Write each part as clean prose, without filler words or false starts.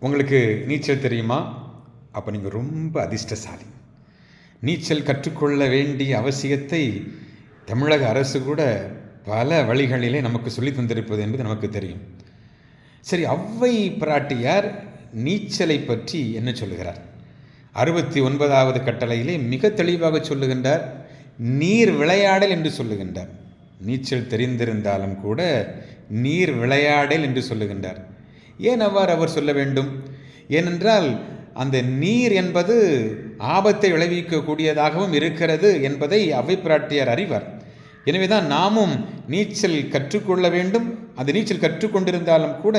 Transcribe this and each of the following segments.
உங்களுக்கு நீச்சல் தெரியுமா? அப்போ நீங்கள் ரொம்ப அதிர்ஷ்டசாலி. நீச்சல் கற்றுக்கொள்ள வேண்டிய அவசியத்தை தமிழக அரசு கூட பல வழிகளிலே நமக்கு சொல்லி தந்திருப்பது என்பது நமக்கு தெரியும். சரி, ஔவை பிராட்டியார் நீச்சலை பற்றி என்ன சொல்லுகிறார்? 69வது கட்டளையிலே மிக தெளிவாக சொல்லுகின்றார். நீர் விளையாடல் என்று சொல்லுகின்றார். நீச்சல் தெரிந்திருந்தாலும் கூட நீர் விளையாடல் என்று சொல்லுகின்றார். ஏன் அவ்வாறு அவர் சொல்ல வேண்டும்? ஏனென்றால் அந்த நீர் என்பது ஆபத்தை விளைவிக்கக்கூடியதாகவும் இருக்கிறது என்பதை ஔவை பிராட்டியார் அறிவார். எனவேதான் நாமும் நீச்சல் கற்றுக்கொள்ள வேண்டும். அந்த நீச்சல் கற்றுக்கொண்டிருந்தாலும் கூட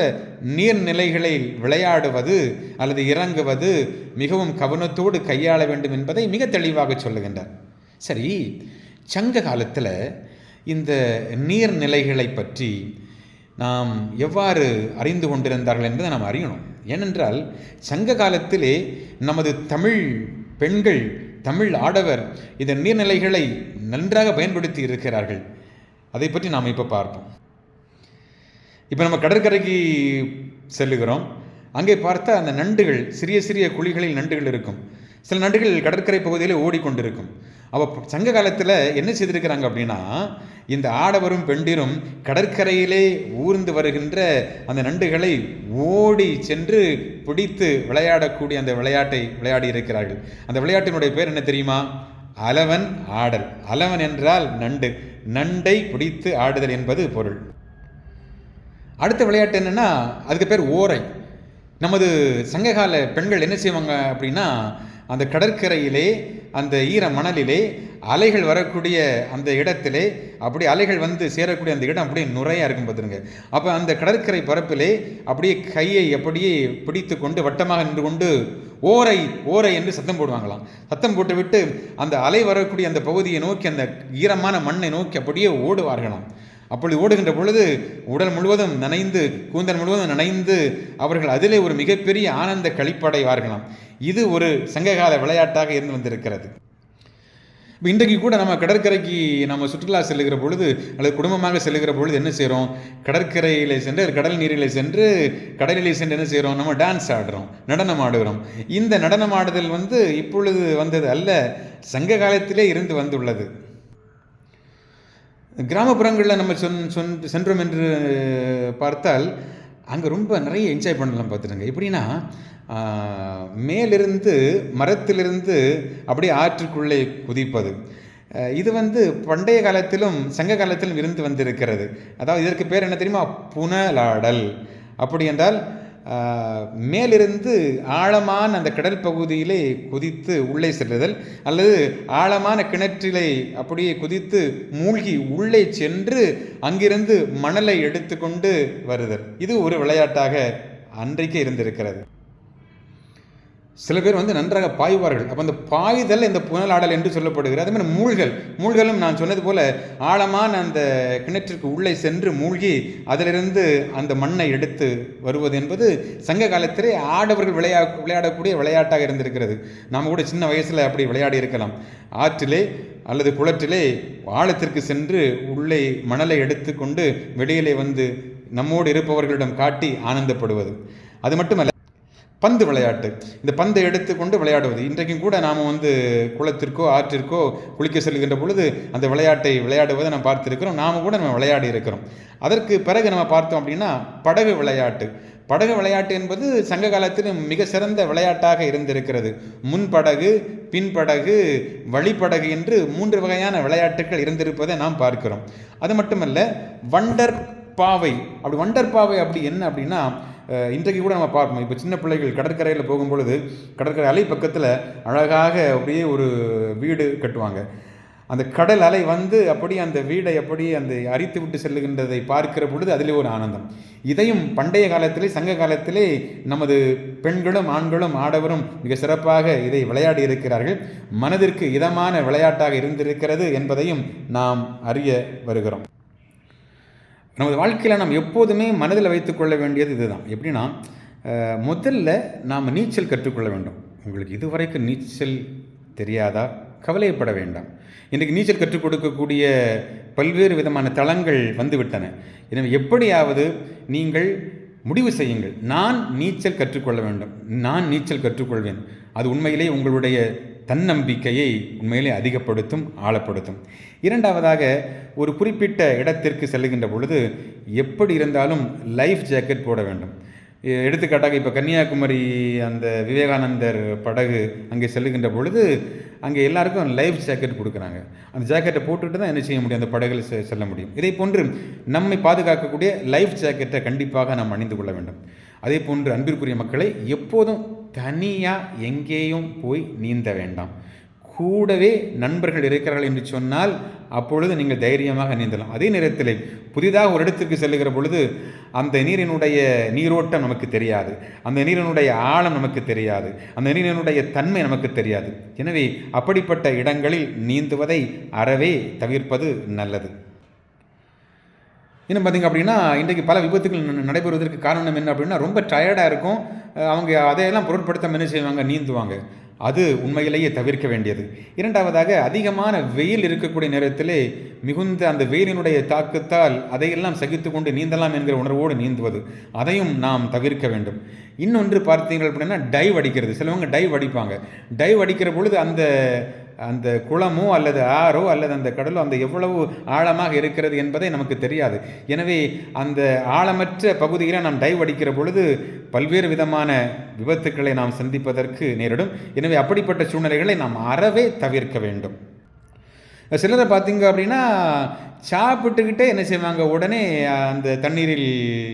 நீர்நிலைகளில் விளையாடுவது அல்லது இறங்குவது மிகவும் கவனத்தோடு கையாள வேண்டும் என்பதை மிக தெளிவாக சொல்லுகின்றார். சரி, சங்க காலத்தில் இந்த நீர்நிலைகளை பற்றி நாம் எவ்வாறு அறிந்து கொண்டிருந்தார்கள் என்பதை நாம் அறியணும். ஏனென்றால் சங்க காலத்திலே நமது தமிழ் பெண்கள், தமிழ் ஆடவர் இந்த நீர்நிலைகளை நன்றாக பயன்படுத்தி இருக்கிறார்கள். அதை பற்றி நாம் இப்போ பார்ப்போம். இப்போ நம்ம கடற்கரைக்கு செல்லுகிறோம். அங்கே பார்த்தா அந்த நண்டுகள், சிறிய சிறிய குழிகளில் நண்டுகள் இருக்கும். சில நண்டுகள் கடற்கரை பகுதியில் ஓடிக்கொண்டிருக்கும். அப்போ சங்க காலத்தில் என்ன செய்திருக்கிறாங்க அப்படின்னா, இந்த ஆடவரும் பெண்டிரும் கடற்கரையிலே ஊர்ந்து வருகின்ற அந்த நண்டுகளை ஓடி சென்று பிடித்து விளையாடக்கூடிய அந்த விளையாட்டை விளையாடி இருக்கிறார்கள். அந்த விளையாட்டினுடைய பேர் என்ன தெரியுமா? அலவன் ஆடல். அலவன் என்றால் நண்டு, நண்டை பிடித்து ஆடுதல் என்பது பொருள். அடுத்த விளையாட்டு என்னென்னா, அதுக்கு பேர் ஓரை. நமது சங்ககால பெண்கள் என்ன செய்வாங்க அப்படின்னா, அந்த கடற்கரையிலே அந்த ஈர மணலிலே அலைகள் வரக்கூடிய அந்த இடத்திலே அப்படி அலைகள் வந்து சேரக்கூடிய அந்த இடம் அப்படியே நுரையாக இருக்கும் பார்த்துருங்க. அப்போ அந்த கடற்கரை பரப்பிலே அப்படியே கையை அப்படியே பிடித்து கொண்டு வட்டமாக நின்று கொண்டு ஓரை ஓரை என்று சத்தம் போடுவாங்களாம். சத்தம் போட்டுவிட்டு அந்த அலை வரக்கூடிய அந்த பகுதியை நோக்கி, அந்த ஈரமான மண்ணை நோக்கி அப்படியே ஓடுவார்களாம். அப்படி ஓடுகின்ற பொழுது உடல் முழுவதும் நனைந்து, கூந்தல் முழுவதும் நனைந்து அவர்கள் அதிலே ஒரு மிகப்பெரிய ஆனந்த களிப்படைவார்களாம். இது ஒரு சங்ககால விளையாட்டாக இருந்து வந்திருக்கிறது. இன்றைக்கு கூட நம்ம கடற்கரைக்கு நம்ம சுற்றுலா செல்லுகிற பொழுது அல்லது குடும்பமாக செல்லுகிற பொழுது என்ன செய்கிறோம்? கடற்கரையில் சென்று, கடல் நீரில் சென்று, கடலில் சென்று என்ன செய்கிறோம்? நம்ம டான்ஸ் ஆடுறோம், நடனம் ஆடுகிறோம். இந்த நடனம் ஆடுதல் இப்பொழுது வந்தது அல்ல, சங்க காலத்திலே இருந்து வந்துள்ளது. கிராமப்புறங்களில் நம்ம சென்றோம் என்று பார்த்தால் அங்கே ரொம்ப நிறைய என்ஜாய் பண்ணலாம் பார்த்துடுங்க. எப்படின்னா, மேலிருந்து மரத்திலிருந்து அப்படியே ஆற்றுக்குள்ளே குதிப்பது. இது பண்டைய காலத்திலும் சங்க காலத்திலும் இருந்து வந்திருக்கிறது. அதாவது இதற்கு பேர் என்ன தெரியுமா? புனலாடல். அப்படி என்றால் மேலிருந்து ஆழமான அந்த கடல் பகுதியிலே குதித்து உள்ளே செல்லுதல், அல்லது ஆழமான கிணற்றிலே அப்படியே குதித்து மூழ்கி உள்ளே சென்று அங்கிருந்து மணலை எடுத்துக்கொண்டு வருதல். இது ஒரு விளையாட்டாக அன்றைக்கே இருந்திருக்கிறது. சில பேர் நன்றாக பாய்வார்கள். அப்போ அந்த பாய்தல் இந்த புனலாடல் என்று சொல்லப்படுகிறது. அதே மாதிரி மூழ்கலும் நான் சொன்னது போல ஆழமான அந்த கிணற்றிற்கு உள்ளே சென்று மூழ்கி அதிலிருந்து அந்த மண்ணை எடுத்து வருவது என்பது சங்க காலத்திலே ஆடவர்கள் விளையாடக்கூடிய விளையாட்டாக இருந்திருக்கிறது. நாம் கூட சின்ன வயசில் அப்படி விளையாடி இருக்கலாம். ஆற்றிலே அல்லது குளத்திலே ஆழத்திற்கு சென்று உள்ளே மணலை எடுத்து கொண்டு வெளியிலே நம்மோடு இருப்பவர்களிடம் காட்டி ஆனந்தப்படுவது. அது மட்டுமல்ல, பந்து விளையாட்டு. இந்த பந்தை எடுத்துக்கொண்டு விளையாடுவது. இன்றைக்கும் கூட நாம் குளத்திற்கோ ஆற்றிற்கோ குளிக்க செல்கின்ற பொழுது அந்த விளையாட்டை விளையாடுவதை நாம் பார்த்துருக்கிறோம். நாம் கூட நம்ம விளையாடி இருக்கிறோம். அதற்கு பிறகு நம்ம பார்த்தோம் அப்படின்னா படகு விளையாட்டு. படகு விளையாட்டு என்பது சங்க காலத்தில் மிக சிறந்த விளையாட்டாக இருந்திருக்கிறது. முன்படகு, பின்படகு, வழிப்படகு என்று 3 வகையான விளையாட்டுகள் இருந்திருப்பதை நாம் பார்க்கிறோம். அது மட்டுமல்ல, வண்டர் பாவை. அப்படி வண்டர் பாவை அப்படி என்ன அப்படின்னா, இன்றைக்கு கூட நம்ம பார்ப்போம். இப்போ சின்ன பிள்ளைகள் கடற்கரையில் போகும்பொழுது கடற்கரை அலை பக்கத்தில் அழகாக அப்படியே ஒரு வீடு கட்டுவாங்க. அந்த கடல் அலை அப்படியே அந்த வீடை அப்படியே அந்த அரித்து விட்டு செல்லுகின்றதை பார்க்கிற பொழுது அதிலே ஒரு ஆனந்தம். இதையும் பண்டைய காலத்திலே, சங்க காலத்திலே நமது பெண்களும் ஆண்களும் ஆடவரும் மிக சிறப்பாக இதை விளையாடி இருக்கிறார்கள். மனதிற்கு இதமான விளையாட்டாக இருந்திருக்கிறது என்பதையும் நாம் அறிய வருகிறோம். நமது வாழ்க்கையில் நாம் எப்போதுமே மனதில் வைத்துக்கொள்ள வேண்டியது இதுதான். எப்படின்னா, முதல்ல நாம் நீச்சல் கற்றுக்கொள்ள வேண்டும். உங்களுக்கு இதுவரைக்கும் நீச்சல் தெரியாதா? கவலைப்பட வேண்டாம். இன்றைக்கு நீச்சல் கற்றுக் கொடுக்கக்கூடிய பல்வேறு விதமான தளங்கள் வந்துவிட்டன. எனவே எப்படியாவது நீங்கள் முடிவு செய்யுங்கள். நான் நீச்சல் கற்றுக்கொள்ள வேண்டும், நான் நீச்சல் கற்றுக்கொள்வேன். அது உண்மையிலே உங்களுடைய தன்னம்பிக்கையை உண்மையிலே அதிகப்படுத்தும், ஆழப்படுத்தும். இரண்டாவதாக, ஒரு குறிப்பிட்ட இடத்திற்கு செல்லுகின்ற பொழுது எப்படி இருந்தாலும் லைஃப் ஜாக்கெட் போட வேண்டும். எடுத்துக்காட்டாக இப்போ கன்னியாகுமரி அந்த விவேகானந்தர் படகு அங்கே செல்லுகின்ற பொழுது அங்கே எல்லாருக்கும் லைஃப் ஜாக்கெட் கொடுக்குறாங்க. அந்த ஜாக்கெட்டை போட்டுட்டு தான் என்ன செய்ய முடியும், அந்த படகுல செல்ல முடியும். இதே போன்று நம்மை பாதுகாக்கக்கூடிய லைஃப் ஜாக்கெட்டை கண்டிப்பாக நாம் அணிந்து கொள்ள வேண்டும். அதே போன்று அன்பிற்குரிய மக்களை, எப்போதும் தனியாக எங்கேயும் போய் நீந்த வேண்டாம். கூடவே நண்பர்கள் இருக்கிறார்கள் என்று சொன்னால் அப்பொழுது நீங்கள் தைரியமாக நீந்தலாம். அதே நேரத்தில் புதிதாக ஒரு இடத்திற்கு செல்லுகிற பொழுது அந்த நீரினுடைய நீரோட்டம் நமக்கு தெரியாது, அந்த நீரினுடைய ஆழம் நமக்கு தெரியாது, அந்த நீரினுடைய தன்மை நமக்கு தெரியாது. எனவே அப்படிப்பட்ட இடங்களில் நீந்துவதை அறவே தவிர்ப்பது நல்லது. இன்னும் பார்த்திங்க அப்படின்னா, இன்றைக்கு பல விபத்துகள் நடைபெறுவதற்கு காரணம் என்ன அப்படின்னா, ரொம்ப டயர்டாக இருக்கும், அவங்க அதையெல்லாம் பொருட்படுத்தாமல் என்ன செய்வாங்க, நீந்துவாங்க. அது உண்மையிலேயே தவிர்க்க வேண்டியது. இரண்டாவதாக, அதிகமான வெயில் இருக்கக்கூடிய நேரத்திலே மிகுந்த அந்த வெயிலினுடைய தாக்கத்தால் அதையெல்லாம் சகித்து கொண்டு நீந்தலாம் என்கிற உணர்வோடு நீந்துவது, அதையும் நாம் தவிர்க்க வேண்டும். இன்னொன்று பார்த்தீர்கள் அப்படின்னா, டைவ் அடிக்கிறது. சிலவங்க டைவ் அடிப்பாங்க. டைவ் அடிக்கிற பொழுது அந்த அந்த குளமோ அல்லது ஆறோ அல்லது அந்த கடலோ அந்த எவ்வளவு ஆழமாக இருக்கிறது என்பதை நமக்கு தெரியாது. எனவே அந்த ஆழமற்ற பகுதியில் நாம் டைவ் அடிக்கிற பொழுது பல்வேறு விதமான விபத்துக்களை நாம் சந்திப்பதற்கு நேரிடும். எனவே அப்படிப்பட்ட சூழ்நிலைகளை நாம் அறவே தவிர்க்க வேண்டும். சிலரை பார்த்தீங்க அப்படின்னா, சாப்பிட்டுக்கிட்டே என்ன செய்வாங்க, உடனே அந்த தண்ணீரில்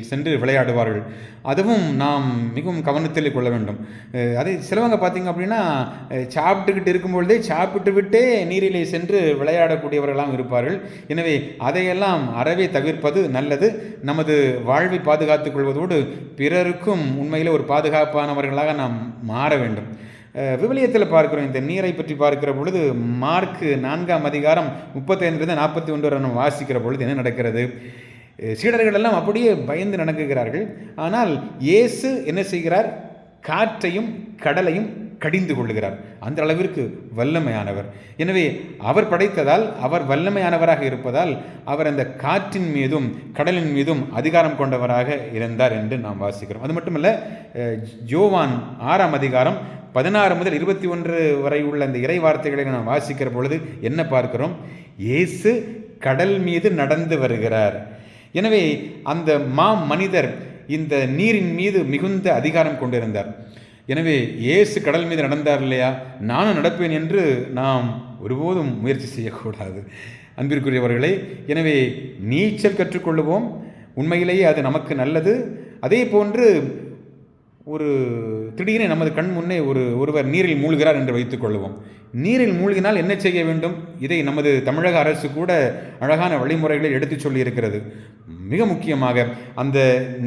சென்று விளையாடுவார்கள். அதுவும் நாம் மிகவும் கவனத்தில் கொள்ள வேண்டும். அதே சிலவங்க பார்த்தீங்க அப்படின்னா, சாப்பிட்டுக்கிட்டு இருக்கும்பொழுதே சாப்பிட்டு விட்டே நீரிலே சென்று விளையாடக்கூடியவர்களாம் இருப்பார்கள். எனவே அதையெல்லாம் அறவே தவிர்ப்பது நல்லது. நமது வாழ்வை பாதுகாத்துக் கொள்வதோடு பிறருக்கும் உண்மையில் ஒரு பாதுகாப்பானவர்களாக நாம் மாற வேண்டும். விவிலியத்தில் பார்க்கிறோம், இந்த நீரை பற்றி பார்க்கிற பொழுது மார்க்கு 4ஆம் அதிகாரம் 35-41 நம்ம வாசிக்கிற பொழுது என்ன நடக்கிறது, சீடர்கள் எல்லாம் அப்படியே பயந்து நடக்குகிறார்கள். ஆனால் இயேசு என்ன செய்கிறார், காற்றையும் கடலையும் கடிந்து கொள்ளுகிறார். அந்த அளவிற்கு வல்லமையானவர். எனவே அவர் படைத்ததால், அவர் வல்லமையானவராக இருப்பதால் அவர் அந்த காற்றின் மீதும் கடலின் மீதும் அதிகாரம் கொண்டவராக இருந்தார் என்று நாம் வாசிக்கிறோம். அது மட்டுமல்ல, யோவான் 6ஆம் அதிகாரம் 16-21 வரை உள்ள அந்த இறை வார்த்தைகளை நாம் வாசிக்கிற பொழுது என்ன பார்க்கிறோம், இயேசு கடல் மீது நடந்து வருகிறார். எனவே அந்த மனிதர் இந்த நீரின் மீது மிகுந்த அதிகாரம் கொண்டிருந்தார். எனவே இயேசு கடல் மீது நடந்தார் இல்லையா, நானும் நடப்பேன் என்று நாம் ஒருபோதும் முயற்சி செய்யக்கூடாது அன்பிற்குரியவர்களே. எனவே நீச்சல் கற்றுக்கொள்ளுவோம், உண்மையிலேயே அது நமக்கு நல்லது. அதே போன்று ஒரு திடீரென நமது கண் முன்னே ஒருவர் நீரில் மூழ்கிறார் என்று வைத்துக் கொள்வோம். நீரில் மூழ்கினால் என்ன செய்ய வேண்டும், இதை நமது தமிழக அரசு கூட அழகான வழிமுறைகளை எடுத்துச் சொல்லி இருக்கிறது. மிக முக்கியமாக அந்த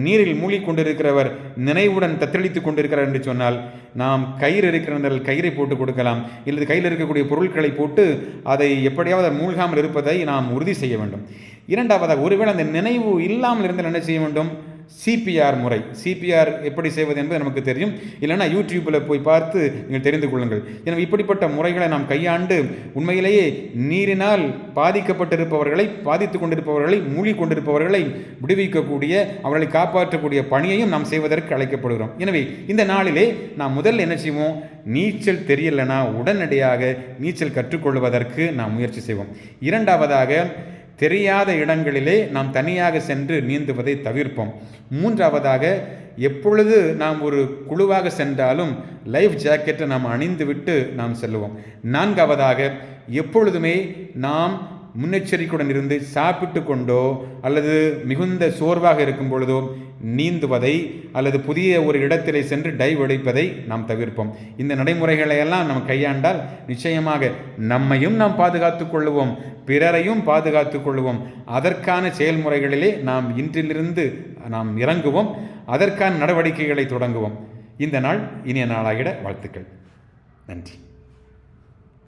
நீரில் மூழ்கிக் கொண்டிருக்கிறவர் நினைவுடன் தத்தளித்துக் கொண்டிருக்கிறார் என்று சொன்னால், நாம் கயிறு இருக்கிற கயிறை போட்டு கொடுக்கலாம், இல்லது கையில் இருக்கக்கூடிய பொருட்களை போட்டு அதை எப்படியாவது மூழ்காமல் இருப்பதை நாம் உறுதி செய்ய வேண்டும். இரண்டாவதாக, ஒருவேளை அந்த நினைவு இல்லாமல் இருந்தால் என்ன செய்ய வேண்டும், சிபிஆர் முறை. சிபிஆர் எப்படி செய்வது என்பது நமக்கு தெரியும், இல்லைன்னா யூடியூப்பில் போய் பார்த்து நீங்கள் தெரிந்து கொள்ளுங்கள். எனவே இப்படிப்பட்ட முறைகளை நாம் கையாண்டு உண்மையிலேயே நீரினால் பாதிக்கப்பட்டிருப்பவர்களை, பாதித்து கொண்டிருப்பவர்களை, மூழ்கிக் கொண்டிருப்பவர்களை விடுவிக்கக்கூடிய, அவர்களை காப்பாற்றக்கூடிய பணியையும் நாம் செய்வதற்கு அழைக்கப்படுகிறோம். எனவே இந்த நாளிலே நாம் முதல்ல என்ன செய்வோம், நீச்சல் தெரியலைன்னா உடனடியாக நீச்சல் கற்றுக்கொள்வதற்கு நாம் முயற்சி செய்வோம். இரண்டாவதாக, தெரியாத இடங்களிலே நாம் தனியாக சென்று நீந்துவதை தவிர்ப்போம். மூன்றாவதாக, எப்பொழுது நாம் ஒரு குழுவாக சென்றாலும் லைஃப் ஜாக்கெட்டை நாம் அணிந்துவிட்டு நாம் செல்லுவோம். நான்காவதாக, எப்பொழுதுமே நாம் முன்னெச்சரிக்கையுடன் இருந்து சாப்பிட்டு கொண்டோ அல்லது மிகுந்த சோர்வாக இருக்கும் பொழுதோ நீந்துவதை அல்லது புதிய ஒரு இடத்திலே சென்று டைவ் அடிப்பதை நாம் தவிர்ப்போம். இந்த நடைமுறைகளை எல்லாம் நாம் கையாண்டால் நிச்சயமாக நம்மையும் நாம் பாதுகாத்துக் கொள்ளுவோம், பிறரையும் பாதுகாத்துக் கொள்வோம். அதற்கான செயல்முறைகளிலே நாம் இன்றிலிருந்து நாம் இறங்குவோம், அதற்கான நடவடிக்கைகளை தொடங்குவோம். இந்த நாள் இனிய நாளாகிட வாழ்த்துக்கள். நன்றி.